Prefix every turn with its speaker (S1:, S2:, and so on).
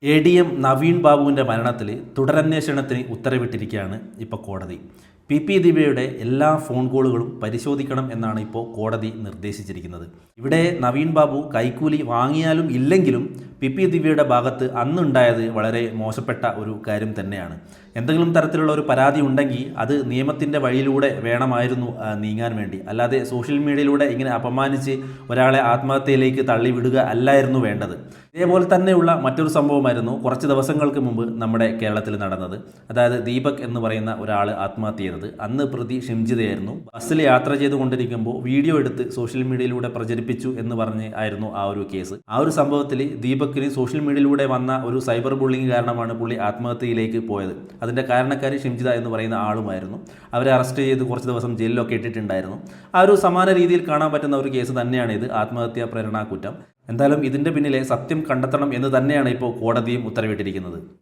S1: ADM Naveen ബാബുവിൻ്റെ മരണത്തിൽ തുടരന്വേഷണത്തിന് ഉത്തരവിട്ടിരിക്കുകയാണ് ഇപ്പോൾ കോടതി. PP ദിവ്യയുടെ എല്ലാ ഫോൺ കോളുകളും പരിശോധിക്കണം എന്നാണ് ഇപ്പോൾ കോടതി നിർദ്ദേശിച്ചിരിക്കുന്നത്. ഇവിടെ നവീൻ ബാബു കൈക്കൂലി വാങ്ങിയാലും ഇല്ലെങ്കിലും PP ദിവ്യയുടെ ഭാഗത്ത് അന്നുണ്ടായത് വളരെ മോശപ്പെട്ട ഒരു കാര്യം തന്നെയാണ്. എന്തെങ്കിലും തരത്തിലുള്ള ഒരു പരാതി ഉണ്ടെങ്കിൽ അത് നിയമത്തിൻ്റെ വഴിയിലൂടെ വേണമായിരുന്നു നീങ്ങാൻ വേണ്ടി, അല്ലാതെ സോഷ്യൽ മീഡിയയിലൂടെ ഇങ്ങനെ അപമാനിച്ച് ഒരാളെ ആത്മഹത്യയിലേക്ക് തള്ളിവിടുക അല്ലായിരുന്നു വേണ്ടത്. ഇതേപോലെ തന്നെയുള്ള മറ്റൊരു സംഭവമായിരുന്നു കുറച്ച് ദിവസങ്ങൾക്ക് മുമ്പ് നമ്മുടെ കേരളത്തിൽ നടന്നത്. അതായത് ദീപക് എന്ന് പറയുന്ന ഒരാൾ ആത്മഹത്യ ചെയ്തത്. അന്ന് പ്രതി ഷിംജിതയായിരുന്നു. ബസ്സിൽ യാത്ര ചെയ്തുകൊണ്ടിരിക്കുമ്പോൾ വീഡിയോ എടുത്ത് സോഷ്യൽ മീഡിയയിലൂടെ പ്രചരിപ്പിച്ചു എന്ന് പറഞ്ഞ് ആയിരുന്നു ആ ഒരു കേസ്. ആ ഒരു സംഭവത്തിൽ ദീപക്കിന് സോഷ്യൽ മീഡിയയിലൂടെ വന്ന ഒരു സൈബർ ബുള്ളിങ് കാരണമാണ് പുള്ളി ആത്മഹത്യയിലേക്ക് പോയത്. അതിൻ്റെ കാരണക്കാരി ഷിംജിത എന്ന് പറയുന്ന ആളുമായിരുന്നു. അവരെ അറസ്റ്റ് ചെയ്ത് കുറച്ച് ദിവസം ജയിലിലൊക്കെ ഇട്ടിട്ടുണ്ടായിരുന്നു. ആ ഒരു സമാന രീതിയിൽ കാണാൻ പറ്റുന്ന ഒരു കേസ് തന്നെയാണ് ഇത്, ആത്മഹത്യാ പ്രേരണാ കുറ്റം. എന്തായാലും ഇതിൻ്റെ പിന്നിലെ സത്യം കണ്ടെത്തണം എന്ന് തന്നെയാണ് ഇപ്പോൾ കോടതിയും ഉത്തരവിട്ടിരിക്കുന്നത്.